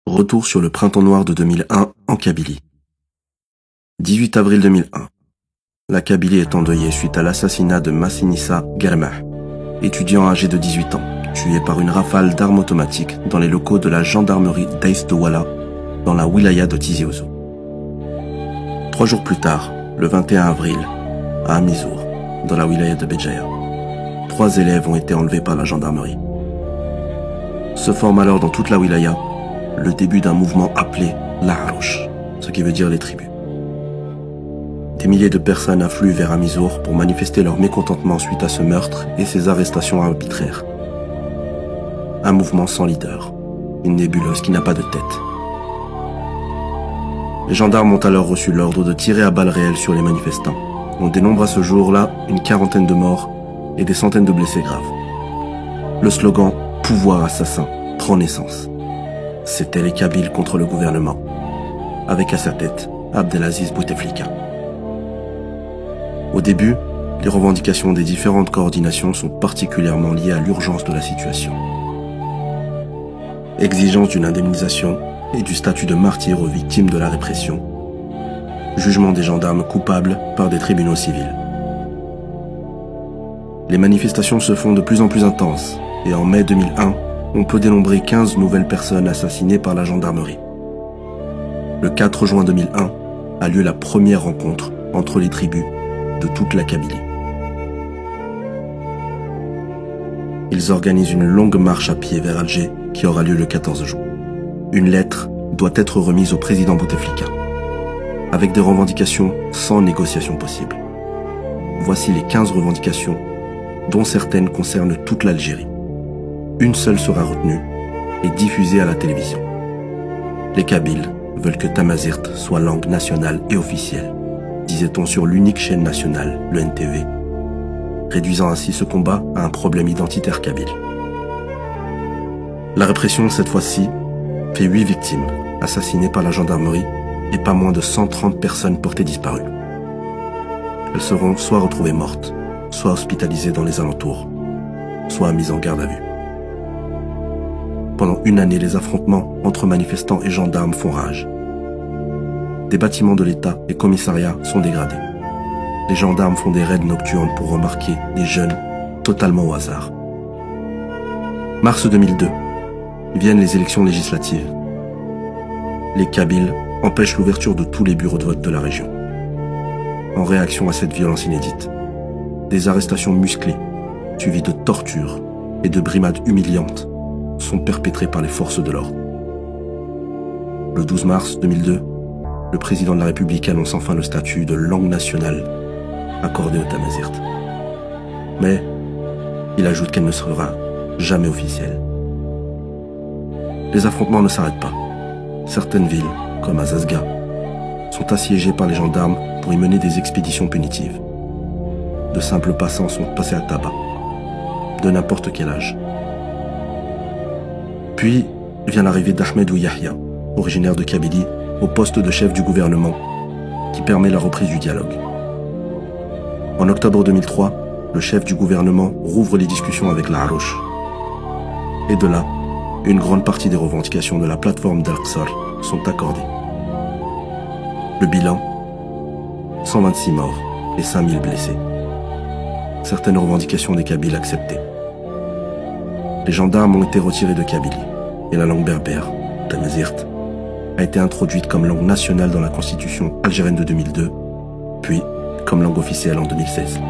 Retour sur le printemps noir de 2001 en Kabylie. 18 avril 2001. La Kabylie est endeuillée suite à l'assassinat de Massinissa Germah, étudiant âgé de 18 ans, tué par une rafale d'armes automatiques dans les locaux de la gendarmerie d'Aïs Douala, dans la wilaya de Tizi Ouzou. 3 jours plus tard, le 21 avril, à Amizour, dans la wilaya de Béjaïa, 3 élèves ont été enlevés par la gendarmerie. Se forme alors dans toute la wilaya le début d'un mouvement appelé l'Arouch, ce qui veut dire les tribus. Des milliers de personnes affluent vers Amizour pour manifester leur mécontentement suite à ce meurtre et ces arrestations arbitraires. Un mouvement sans leader, une nébuleuse qui n'a pas de tête. Les gendarmes ont alors reçu l'ordre de tirer à balles réelles sur les manifestants. On dénombre à ce jour-là une 40aine de morts et des centaines de blessés graves. Le slogan « Pouvoir assassin » prend naissance. C'étaient les Kabyles contre le gouvernement, avec à sa tête Abdelaziz Bouteflika. Au début, les revendications des différentes coordinations sont particulièrement liées à l'urgence de la situation. Exigence d'une indemnisation et du statut de martyr aux victimes de la répression. Jugement des gendarmes coupables par des tribunaux civils. Les manifestations se font de plus en plus intenses et en mai 2001, on peut dénombrer 15 nouvelles personnes assassinées par la gendarmerie. Le 4 juin 2001 a lieu la première rencontre entre les tribus de toute la Kabylie. Ils organisent une longue marche à pied vers Alger qui aura lieu le 14 juin. Une lettre doit être remise au président Bouteflika, avec des revendications sans négociation possible. Voici les 15 revendications, dont certaines concernent toute l'Algérie. Une seule sera retenue et diffusée à la télévision. Les Kabyles veulent que Tamazirt soit langue nationale et officielle, disait-on sur l'unique chaîne nationale, le NTV, réduisant ainsi ce combat à un problème identitaire kabyle. La répression, cette fois-ci, fait 8 victimes, assassinées par la gendarmerie, et pas moins de 130 personnes portées disparues. Elles seront soit retrouvées mortes, soit hospitalisées dans les alentours, soit mises en garde à vue. Pendant une année, les affrontements entre manifestants et gendarmes font rage. Des bâtiments de l'État et commissariats sont dégradés. Les gendarmes font des raids nocturnes pour remarquer des jeunes totalement au hasard. Mars 2002, viennent les élections législatives. Les Kabyles empêchent l'ouverture de tous les bureaux de vote de la région. En réaction à cette violence inédite, des arrestations musclées, suivies de tortures et de brimades humiliantes, sont perpétrées par les forces de l'ordre. Le 12 mars 2002, le président de la République annonce enfin le statut de langue nationale accordé au Tamazirt. Mais il ajoute qu'elle ne sera jamais officielle. Les affrontements ne s'arrêtent pas. Certaines villes, comme Azazga, sont assiégées par les gendarmes pour y mener des expéditions punitives. De simples passants sont passés à tabac, de n'importe quel âge. Puis vient l'arrivée d'Ahmed Yahya, originaire de Kabylie, au poste de chef du gouvernement, qui permet la reprise du dialogue. En octobre 2003, le chef du gouvernement rouvre les discussions avec l'Arouch. Et de là, une grande partie des revendications de la plateforme d'Al-Qsar sont accordées. Le bilan, 126 morts et 5000 blessés. Certaines revendications des Kabyles acceptées. Les gendarmes ont été retirés de Kabylie et la langue berbère, Tamazirt, a été introduite comme langue nationale dans la constitution algérienne de 2002, puis comme langue officielle en 2016.